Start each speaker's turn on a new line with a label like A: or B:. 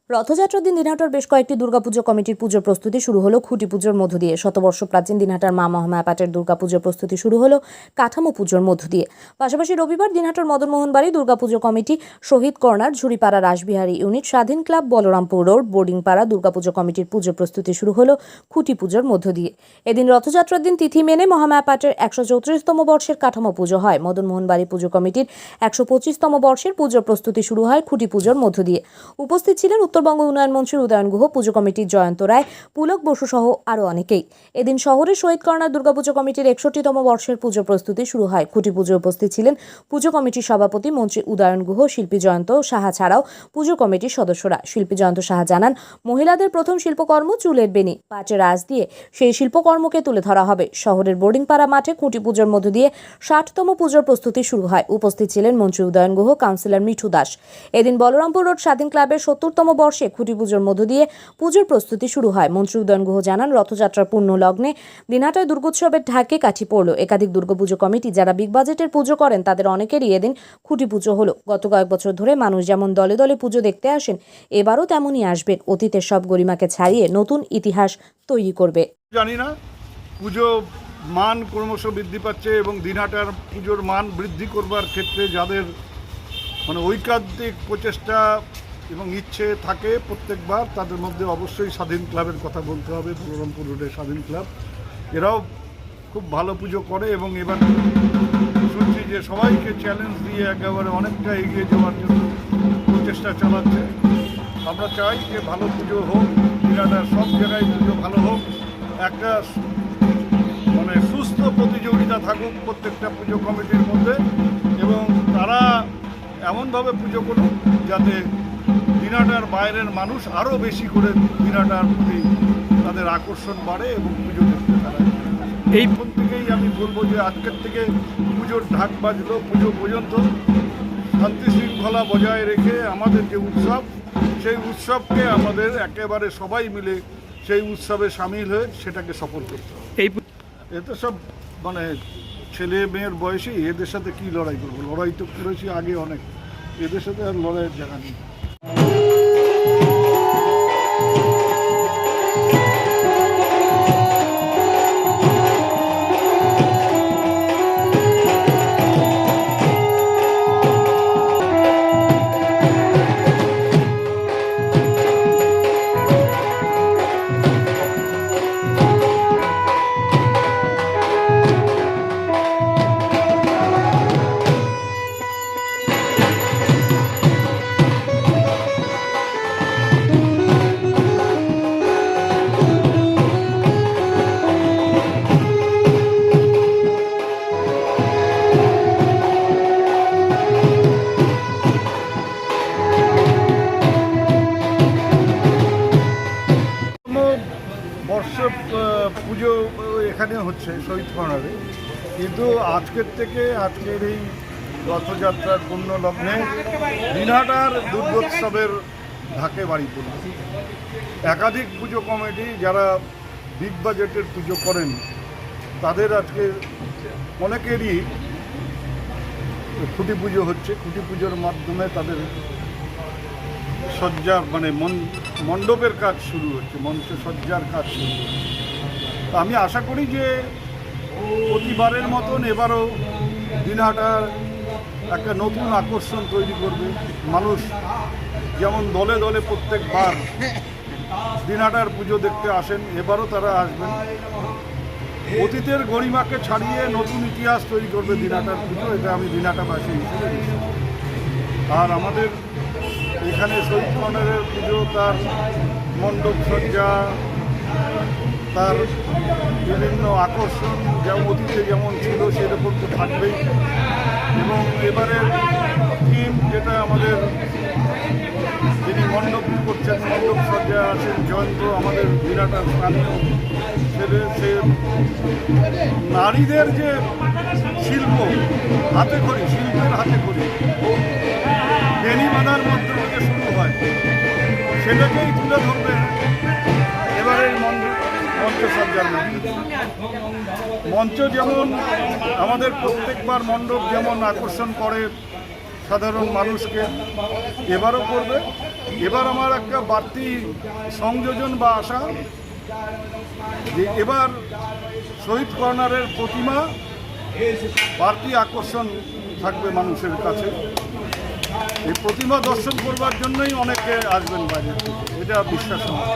A: রথযাত্রার দিন দিনহাটার বেশ কয়েকটি দুর্গাপুজো কমিটির পুজোর প্রস্তুতি শুরু হলো খুঁটি পুজোর মধ্য দিয়ে। শতবর্ষ প্রাচীন দিনহাটার মা মহামায়া পাটের দুর্গাপুজোর প্রস্তুতি শুরু হলো কাঠামো পুজোর মধ্য দিয়ে। পাশাপাশি রবিবার দিনহাটার মদনমোহন বাড়ি দুর্গাপুজো কমিটি, শহীদ কর্নার, ঝুড়িপাড়া রাসবিহারী ইউনিট, স্বাধীন ক্লাব, বলরামপুর রোড, বোর্ডিংপাড়া দুর্গাপুজো কমিটির পুজোর প্রস্তুতি শুরু হলো খুঁটি পুজোর মধ্য দিয়ে। এদিন রথযাত্রার দিন তিথি মেনে মহামায়া পাটের 134তম বর্ষের কাঠামো পুজো হয়। মদনমোহন বাড়ি পুজো কমিটির 125তম বর্ষের পুজোর প্রস্তুতি শুরু হয় খুঁটি পুজোর মধ্য দিয়ে। উপস্থিত ছিলেন উত্তরবঙ্গ উন্নয়ন মন্ত্রী উদয়ন গুহ, পুজো কমিটির জয়ন্ত রায়, পুলক বসু সহ আরও অনেকেই। এদিন শহরের শহীদ কর্নার দুর্গাপুজো কমিটির 61তম বর্ষের পুজো প্রস্তুতি শুরু হয়। খুঁটি পুজোয় উপস্থিত ছিলেন পুজো কমিটির সভাপতি মন্ত্রী উদয়ন গুহ, শিল্পী জয়ন্ত সাহা ছাড়াও পুজো কমিটির সদস্যরা। শিল্পী জয়ন্ত সাহা জানান, মহিলাদের প্রথম শিল্পকর্ম চুলের বেনি, পাটের আঁশ দিয়ে সেই শিল্পকর্মকে তুলে ধরা হবে। শহরের বোর্ডিংপাড়া মাঠে খুঁটি পুজোর মধ্য দিয়ে 60তম পুজোর প্রস্তুতি শুরু হয়। উপস্থিত ছিলেন মন্ত্রী উদয়ন গুহ, কাউন্সিলর মিঠু দাস। এদিন বলরামপুর রোড স্বাধীন ক্লাবের 70তম বর্ষে খুঁটি পুজোর মধ্য দিয়ে পুজোর প্রস্তুতি শুরু হয়। মন্ত্রী উদয়ন গুহ জানান, রথযাত্রার পূর্ণ লগ্নে দিনহাটায় দুর্গোৎসবের ঢাকে কাঠি পড়ল। একাধিক দুর্গাপুজো কমিটি যারা বিগ বাজেটের পুজো করেন তাদের অনেকেরই এদিন খুঁটি পুজো হলো। গত কয়েক বছর ধরে মানুষ যেমন দলে দলে পুজো দেখতে আসেন, এবারও তেমনই আসবেন। অতীতের সব গরিমাকে ছাড়িয়ে নতুন ইতিহাস তৈরি করবে।
B: জানি না, পুজো মান ক্রমশ বৃদ্ধি পাচ্ছে এবং দিনহাটার পুজোর মান বৃদ্ধি করবার ক্ষেত্রে যাদের ঐকান্তিক প্রচেষ্টা এবং ইচ্ছে থাকে প্রত্যেকবার, তাদের মধ্যে অবশ্যই স্বাধীন ক্লাবের কথা বলতে হবে। বলরামপুর রোডের স্বাধীন ক্লাব এরাও খুব ভালো পুজো করে এবং এবার শুনছি যে সবাইকে চ্যালেঞ্জ দিয়ে একেবারে অনেকটা এগিয়ে যাওয়ার জন্য প্রচেষ্টা চালাচ্ছে। আমরা চাই যে ভালো পুজো হোক, দিনহাটার সব জায়গায় পুজো ভালো হোক, একটা সুস্থ প্রতিযোগিতা থাকুক প্রত্যেকটা পুজো কমিটির মধ্যে এবং তারা এমনভাবে পুজো করুক যাতে দিনহাটার বাইরের মানুষ আরও বেশি করে দিনহাটার প্রতি তাদের আকর্ষণ বাড়ে এবং পুজো দেখতে তারা। এইখান থেকেই আমি বলবো যে আজকের থেকে পুজোর ঢাক বাজলো, পুজো পর্যন্ত শান্তি শৃঙ্খলা বজায় রেখে আমাদের যে উৎসব, সেই উৎসবকে আমাদের একেবারে সবাই মিলে সেই উৎসবে সামিল হয়ে সেটাকে সফল করতে হবে। এতে সব ছেলে মেয়ের বয়সে এদের সাথে কি লড়াই করবো? লড়াই তো করেছি আগে অনেক, এদের সাথে আর লড়াইয়ের জায়গা নেই। পুজো এখানে হচ্ছে শহীদ কর্নারে, কিন্তু আজকের এই রথযাত্রার পূর্ণ লগ্নে দিনহাটার দুর্গোৎসবের ঢাকে বাড়ি পড়ল। একাধিক পুজো কমিটি যারা বিগ বাজেটের পুজো করেন তাদের আজকে অনেকেরই খুঁটি পুজো হচ্ছে। খুঁটি পুজোর মাধ্যমে তাদের সজ্জা মণ্ডপের কাজ শুরু হচ্ছে, মঞ্চ সজ্জার কাজ শুরু হচ্ছে। তা আমি আশা করি যে প্রতিবারের মতন এবারও দিনহাটার একটা নতুন আকর্ষণ তৈরি করবে। মানুষ যেমন দলে দলে প্রত্যেকবার দিনহাটার পুজো দেখতে আসেন, এবারও তারা আসবেন। অতীতের গরিমাকে ছাড়িয়ে নতুন ইতিহাস তৈরি করবে দিনহাটার পুজো, এটা আমি দিনহাটাবাসী হিসেবে বিশ্বাস। আর আমাদের এখানে শহীদ কর্নারের পুজো, তার মণ্ডপ সজ্জা, তার বিভিন্ন আকর্ষণ যেমন অতীতে যেমন ছিল সেরকম তো থাকবেই। এবং এবারের থিম যেটা আমাদের যিনি মণ্ডপ করছেন, মণ্ডপ সজ্জা আছেন জয়ন্ত, আমাদের দিনহাটার স্থানীয় ছেলে, সে নারীদের যে শিল্প, হাতে করি, শিল্পের হাতে করি, বেনি বাঁধার মন্ত্র থেকে শুরু হয়, সেটাকেই তুলে ধরবে এবারের মঞ্চসজ্জার মধ্যে। মঞ্চ যেমন আমাদের প্রত্যেকবার মণ্ডপ যেমন আকর্ষণ করে সাধারণ মানুষকে, এবারও করবে। এবার আমার একটা বাড়তি সংযোজন বা আশা যে এবার শহীদ কর্নারের প্রতিমা বাড়তি আকর্ষণ থাকবে মানুষের কাছে। এই প্রতিমা দর্শন করবার জন্যই অনেকে আসবেন বাইরে থেকে, এটা বিশ্বাস আমার।